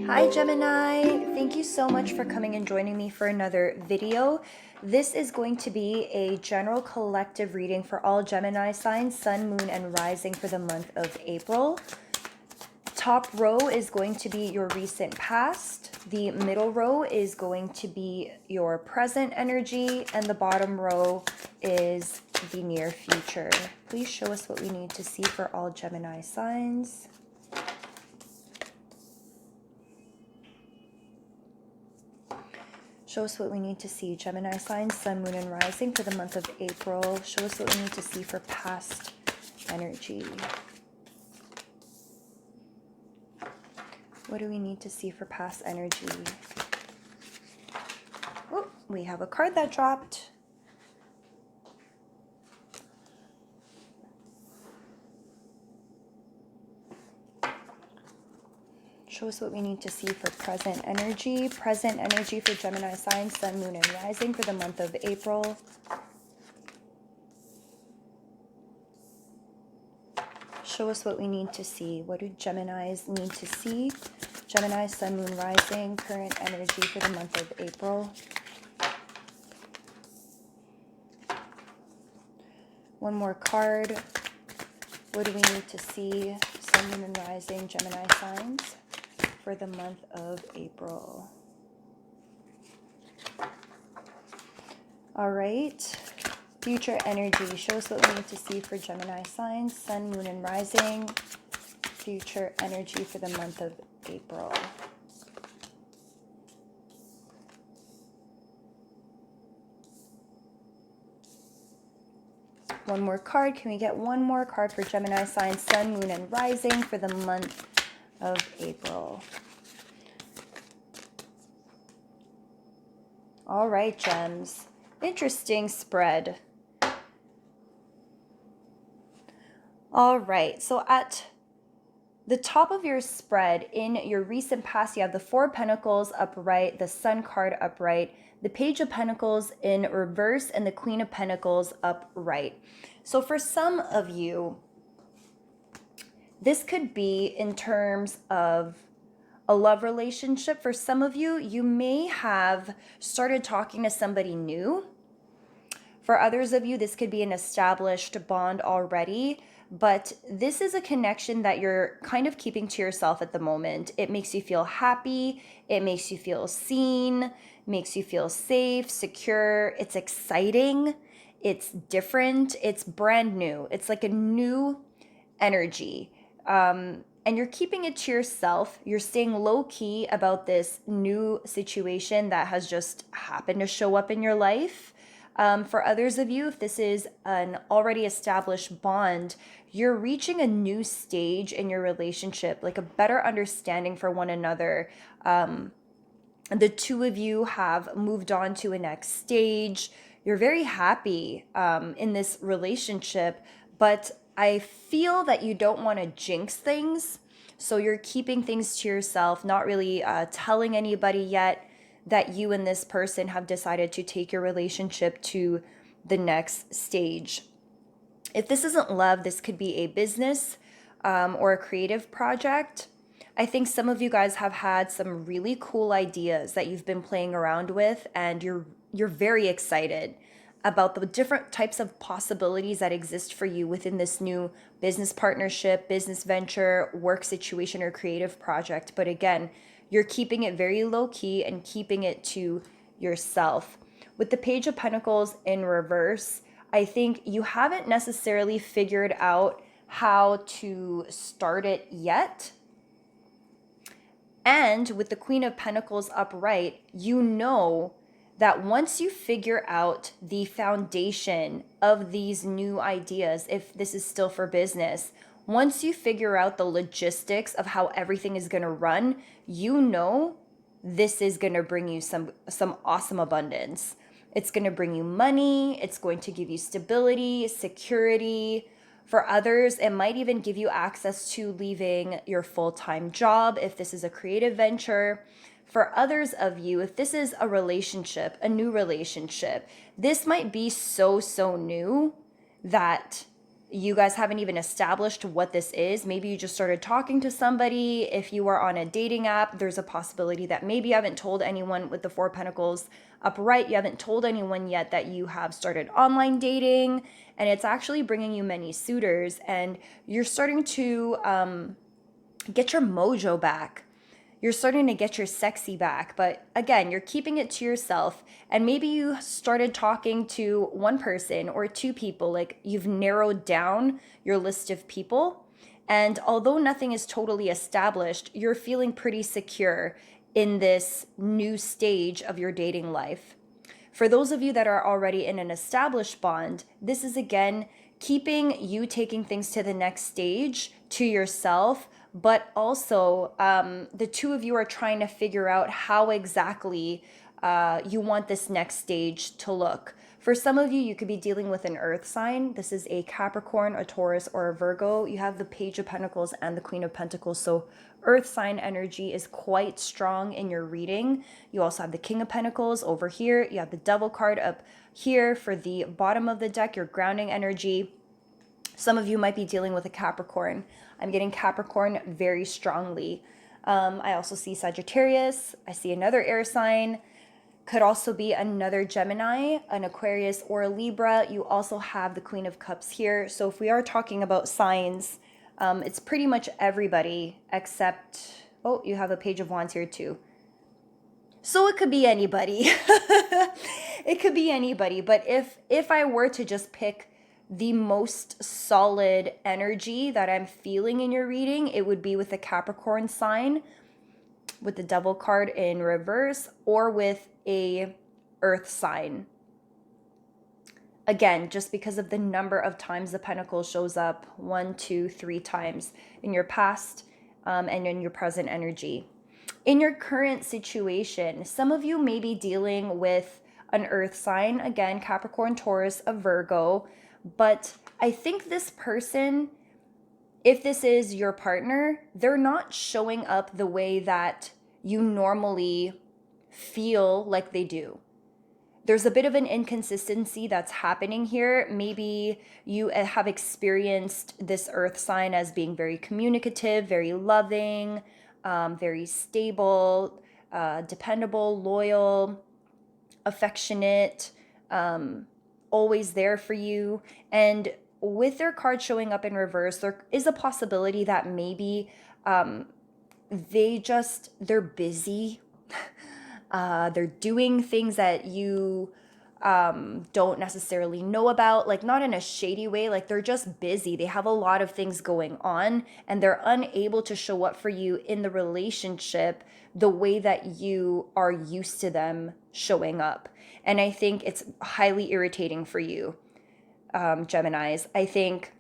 Hi Gemini, thank you so much for coming and joining me for another video. This is going to be a general collective reading for all Gemini signs, sun, moon, and rising for the month of April. Top row is going to be your recent past, the middle row is going to be your present energy, and the bottom row is the near future. Please show us what we need to see for all Gemini signs. Show us what we need to see, Gemini signs, sun, moon, and rising for the month of April. Show us what we need to see for past energy. What do we need to see for past energy? Oh, we have a card that dropped. Show us what we need to see for present energy. Present energy for Gemini signs, sun, moon, and rising for the month of April. Show us what we need to see. What do Geminis need to see? Gemini, sun, moon, rising, current energy for the month of April. One more card. What do we need to see? Sun, moon, and rising, Gemini signs for the month of April. All right. Future energy. Show us what we need to see for Gemini signs, sun, moon, and rising. Future energy for the month of April. One more card. Can we get one more card for Gemini signs, sun, moon, and rising for the month of April? All right, gems. Interesting spread. All right, so at the top of your spread in your recent past, you have the Four of Pentacles upright, the Sun card upright, the Page of Pentacles in reverse, and the Queen of Pentacles upright. So for some of you, this could be in terms of a love relationship. For some of you, you may have started talking to somebody new. For others of you, this could be an established bond already, but this is a connection that you're kind of keeping to yourself at the moment. It makes you feel happy. It makes you feel seen, makes you feel safe, secure. It's exciting. It's different. It's brand new. It's like a new energy. And you're keeping it to yourself. You're staying low key about this new situation that has just happened to show up in your life. For others of you, if this is an already established bond, you're reaching a new stage in your relationship, like a better understanding for one another. The two of you have moved on to a next stage. You're very happy in this relationship, but I feel that you don't want to jinx things. So you're keeping things to yourself, not really telling anybody yet that you and this person have decided to take your relationship to the next stage. If this isn't love, this could be a business or a creative project. I think some of you guys have had some really cool ideas that you've been playing around with, and you're very excited about the different types of possibilities that exist for you within this new business partnership, business venture, work situation, or creative project. But again, you're keeping it very low key and keeping it to yourself. With the Page of Pentacles in reverse, I think you haven't necessarily figured out how to start it yet. And with the Queen of Pentacles upright, you know that once you figure out the foundation of these new ideas, if this is still for business, once you figure out the logistics of how everything is going to run, you know this is going to bring you some awesome abundance. It's going to bring you money. It's going to give you stability, security. For others, it might even give you access to leaving your full-time job if this is a creative venture. For others of you, if this is a relationship, a new relationship, this might be so new that You guys haven't even established what this is. Maybe you just started talking to somebody. If you are on a dating app, there's a possibility that maybe you haven't told anyone with the Four of Pentacles upright. You haven't told anyone yet that you have started online dating, and it's actually bringing you many suitors, and you're starting to get your mojo back. You're starting to get your sexy back, but again, you're keeping it to yourself. And maybe you started talking to one person or two people, like you've narrowed down your list of people. And although nothing is totally established, you're feeling pretty secure in this new stage of your dating life. For those of you that are already in an established bond, this is again keeping you taking things to the next stage to yourself, but also the two of you are trying to figure out how exactly you want this next stage to look. For some of you, you could be dealing with an earth sign. This is a Capricorn, a Taurus, or a Virgo. You have the Page of Pentacles and the Queen of Pentacles. So earth sign energy is quite strong in your reading. You also have the King of Pentacles over here. You have the Devil card up here for the bottom of the deck, your grounding energy. Some of you might be dealing with a Capricorn. I'm getting Capricorn very strongly. I also see Sagittarius. I see another air sign. Could also be another Gemini, an Aquarius, or a Libra. You also have the Queen of Cups here. So if we are talking about signs, it's pretty much everybody except, oh, you have a Page of Wands here too. So it could be anybody. It could be anybody. But if I were to just pick the most solid energy that I'm feeling in your reading, it would be with the Capricorn sign, with the Devil card in reverse, or with a earth sign. Again, just because of the number of times the pentacle shows up, 1, 2, 3 times in your past and in your present energy. In your current situation, some of you may be dealing with an earth sign, again, Capricorn, Taurus, a Virgo, but I think this person, if this is your partner, they're not showing up the way that you normally feel like they do. There's a bit of an inconsistency that's happening here. Maybe you have experienced this earth sign as being very communicative, very loving, very stable, dependable, loyal, affectionate, always there for you. And with their card showing up in reverse, there is a possibility that maybe they're busy. They're doing things that you don't necessarily know about, like not in a shady way, like they're just busy. They have a lot of things going on and they're unable to show up for you in the relationship the way that you are used to them showing up. And I think it's highly irritating for you, Geminis. I think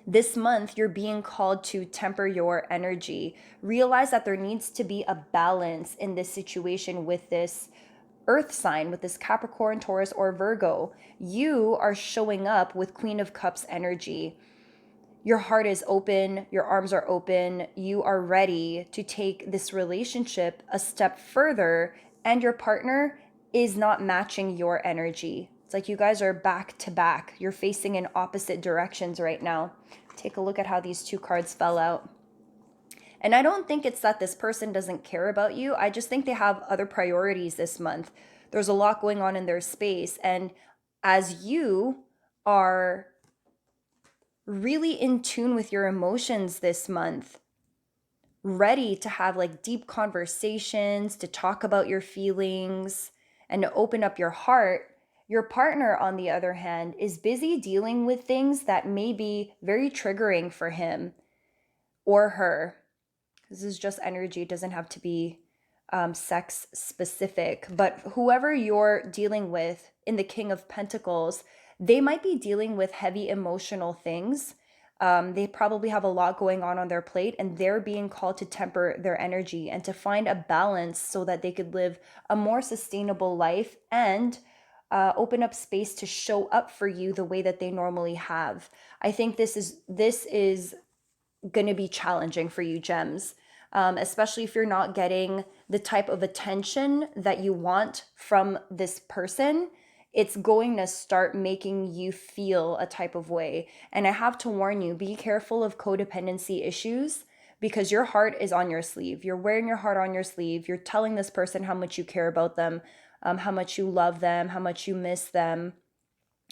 this month, you're being called to temper your energy. Realize that there needs to be a balance in this situation with this earth sign, with this Capricorn, Taurus, or Virgo. You are showing up with Queen of Cups energy. Your heart is open, your arms are open, you are ready to take this relationship a step further, and your partner is not matching your energy. It's like you guys are back to back. You're facing in opposite directions right now. Take a look at how these two cards fell out. And I don't think it's that this person doesn't care about you. I just think they have other priorities this month. There's a lot going on in their space. And as you are really in tune with your emotions this month, ready to have like deep conversations, to talk about your feelings, and to open up your heart, your partner, on the other hand, is busy dealing with things that may be very triggering for him or her. This is just energy, it doesn't have to be sex specific. But whoever you're dealing with in the King of Pentacles, they might be dealing with heavy emotional things. They probably have a lot going on their plate, and they're being called to temper their energy and to find a balance so that they could live a more sustainable life and open up space to show up for you the way that they normally have. I think this is going to be challenging for you, gems, especially if you're not getting the type of attention that you want from this person. it's going to start making you feel a type of way. And I have to warn you, be careful of codependency issues because your heart is on your sleeve. You're wearing your heart on your sleeve. You're telling this person how much you care about them, how much you love them, how much you miss them,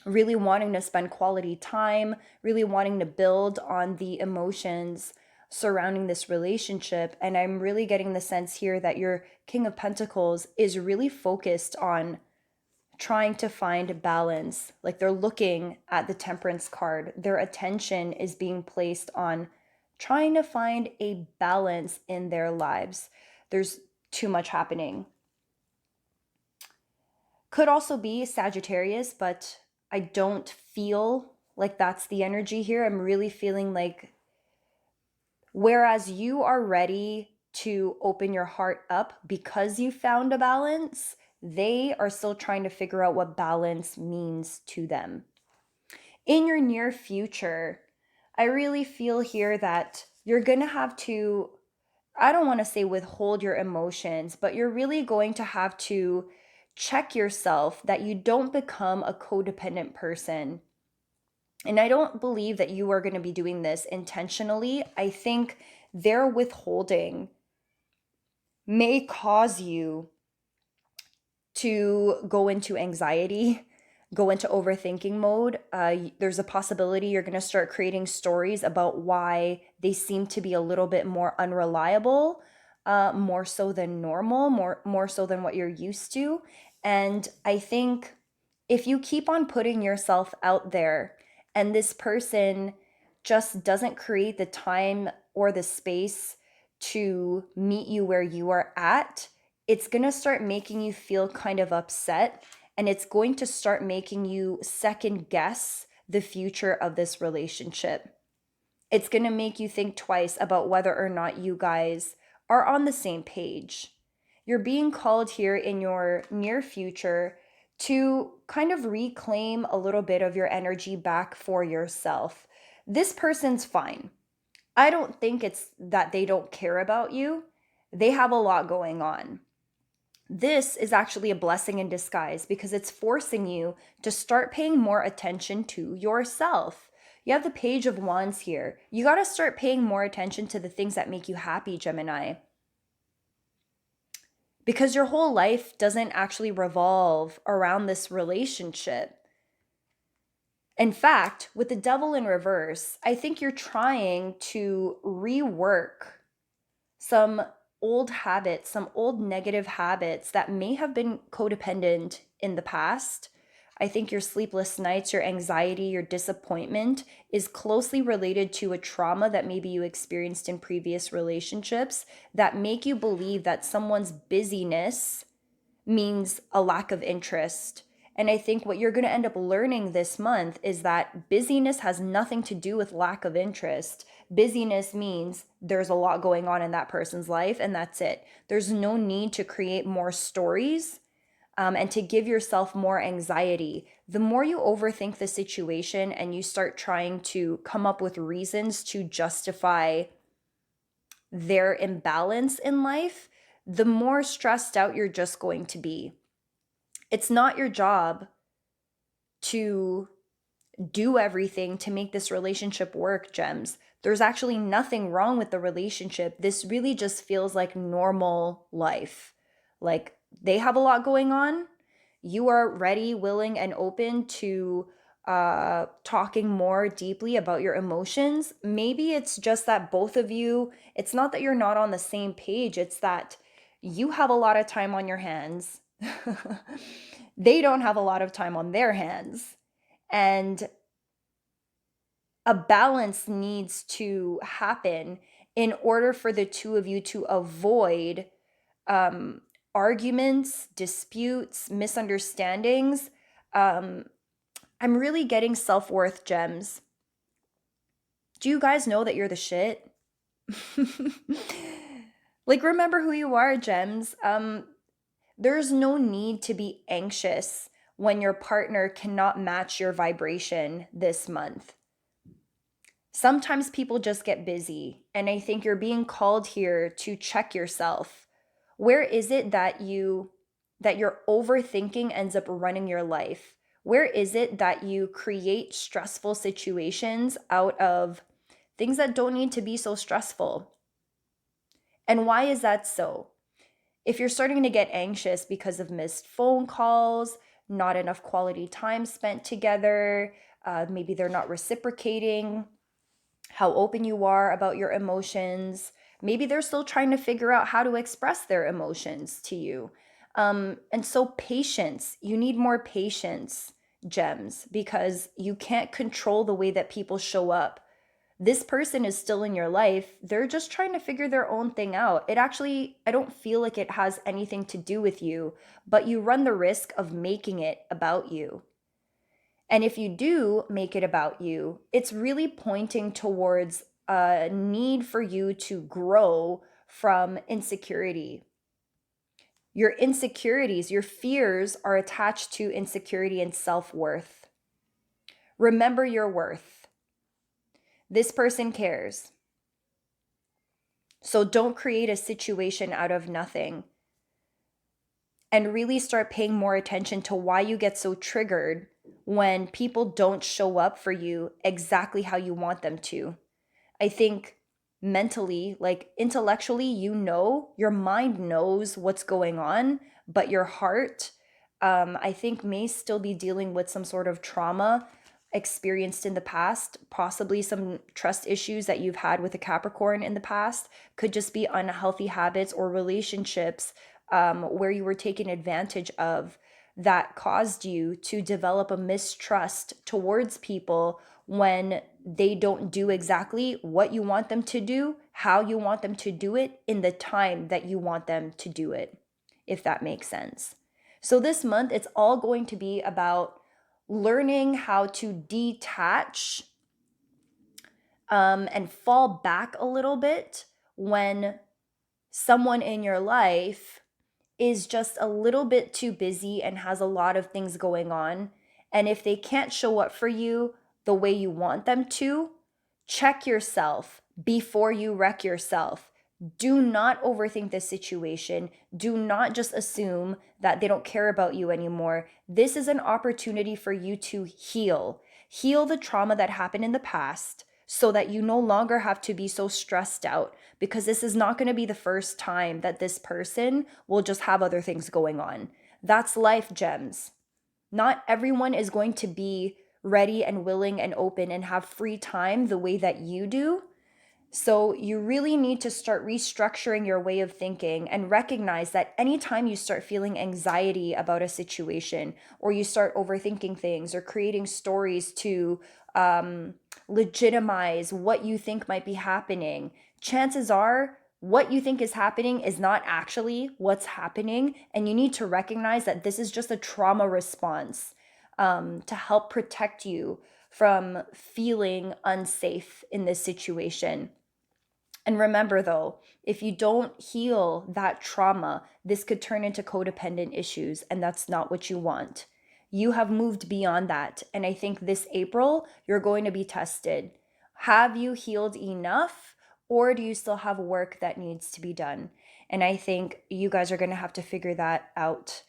really wanting to spend quality time, really wanting to build on the emotions surrounding this relationship. And I'm really getting the sense here that your King of Pentacles is really focused on trying to find balance. Like they're looking at the Temperance card. Their attention is being placed on trying to find a balance in their lives. There's too much happening. Could also be Sagittarius, but I don't feel like that's the energy here. I'm really feeling like whereas you are ready to open your heart up because you found a balance, they are still trying to figure out what balance means to them. In your near future, I really feel here that you're going to have to, I don't want to say withhold your emotions, but you're really going to have to check yourself that you don't become a codependent person. And I don't believe that you are going to be doing this intentionally. I think their withholding may cause you to go into anxiety, go into overthinking mode. There's a possibility you're going to start creating stories about why they seem to be a little bit more unreliable, more so than normal, more so than what you're used to. And I think if you keep on putting yourself out there and this person just doesn't create the time or the space to meet you where you are at, it's going to start making you feel kind of upset, and it's going to start making you second guess the future of this relationship. It's going to make you think twice about whether or not you guys are on the same page. You're being called here in your near future to kind of reclaim a little bit of your energy back for yourself. This person's fine. I don't think it's that they don't care about you. They have a lot going on. This is actually a blessing in disguise because it's forcing you to start paying more attention to yourself. You have the Page of Wands here. You got to start paying more attention to the things that make you happy, Gemini. Because your whole life doesn't actually revolve around this relationship. In fact, with the Devil in reverse, I think you're trying to rework some old habits, some old negative habits that may have been codependent in the past. I think your sleepless nights, your anxiety, your disappointment is closely related to a trauma that maybe you experienced in previous relationships that make you believe that someone's busyness means a lack of interest. And I think what you're going to end up learning this month is that busyness has nothing to do with lack of interest. Busyness means there's a lot going on in that person's life, and that's it. There's no need to create more stories and to give yourself more anxiety. The more you overthink the situation and you start trying to come up with reasons to justify their imbalance in life, the more stressed out you're just going to be. It's not your job to do everything to make this relationship work, Gems. There's actually nothing wrong with the relationship. This really just feels like normal life. Like they have a lot going on. You are ready, willing, and open to talking more deeply about your emotions. Maybe it's just that both of you, it's not that you're not on the same page, it's that you have a lot of time on your hands. They don't have a lot of time on their hands. And a balance needs to happen in order for the two of you to avoid arguments, disputes, misunderstandings. I'm really getting self-worth, Gems. Do you guys know that you're the shit? Like, remember who you are, Gems. There's no need to be anxious when your partner cannot match your vibration this month. Sometimes people just get busy, and I think you're being called here to check yourself. Where is it that you that your overthinking ends up running your life? Where is it that you create stressful situations out of things that don't need to be so stressful? And why is that so? If you're starting to get anxious because of missed phone calls, not enough quality time spent together, maybe they're not reciprocating how open you are about your emotions, maybe they're still trying to figure out how to express their emotions to you. And so, patience, you need more patience, gems, because you can't control the way that people show up. This person is still in your life. They're just trying to figure their own thing out. It actually, I don't feel like it has anything to do with you, but you run the risk of making it about you. And if you do make it about you, it's really pointing towards a need for you to grow from insecurity. Your insecurities, your fears are attached to insecurity and self worth. Remember your worth. This person cares. So don't create a situation out of nothing. And really start paying more attention to why you get so triggered when people don't show up for you exactly how you want them to. I think mentally, like intellectually, your mind knows what's going on, but your heart, I think, may still be dealing with some sort of trauma experienced in the past, possibly some trust issues that you've had with a Capricorn in the past, could just be unhealthy habits or relationships where you were taken advantage of that caused you to develop a mistrust towards people when they don't do exactly what you want them to do, how you want them to do it, in the time that you want them to do it, if that makes sense. So this month, it's all going to be about learning how to detach and fall back a little bit when someone in your life is just a little bit too busy and has a lot of things going on. And if they can't show up for you the way you want them to, check yourself before you wreck yourself. Do not overthink this situation. Do not just assume that they don't care about you anymore. This is an opportunity for you to heal. Heal the trauma that happened in the past so that you no longer have to be so stressed out, because this is not going to be the first time that this person will just have other things going on. That's life, gems. Not everyone is going to be ready and willing and open and have free time the way that you do. So you really need to start restructuring your way of thinking and recognize that anytime you start feeling anxiety about a situation, or you start overthinking things or creating stories to legitimize what you think might be happening, chances are what you think is happening is not actually what's happening. And you need to recognize that this is just a trauma response to help protect you from feeling unsafe in this situation. And remember though, if you don't heal that trauma, this could turn into codependent issues, and that's not what you want. You have moved beyond that. And I think this April, you're going to be tested. Have you healed enough, or do you still have work that needs to be done? And I think you guys are going to have to figure that out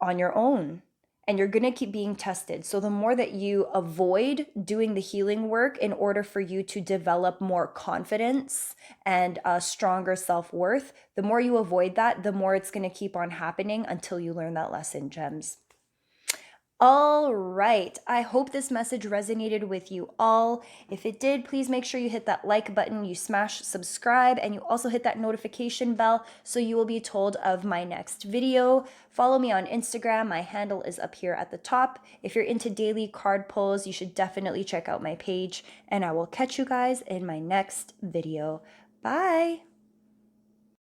on your own, and you're going to keep being tested. So the more that you avoid doing the healing work in order for you to develop more confidence and a stronger self-worth, the more you avoid that, the more it's going to keep on happening until you learn that lesson, gems. All right. I hope this message resonated with you all. If it did, please make sure you hit that like button, you smash subscribe, and you also hit that notification bell so you will be told of my next video. Follow me on Instagram. My handle is up here at the top. If you're into daily card pulls, you should definitely check out my page, and I will catch you guys in my next video. Bye.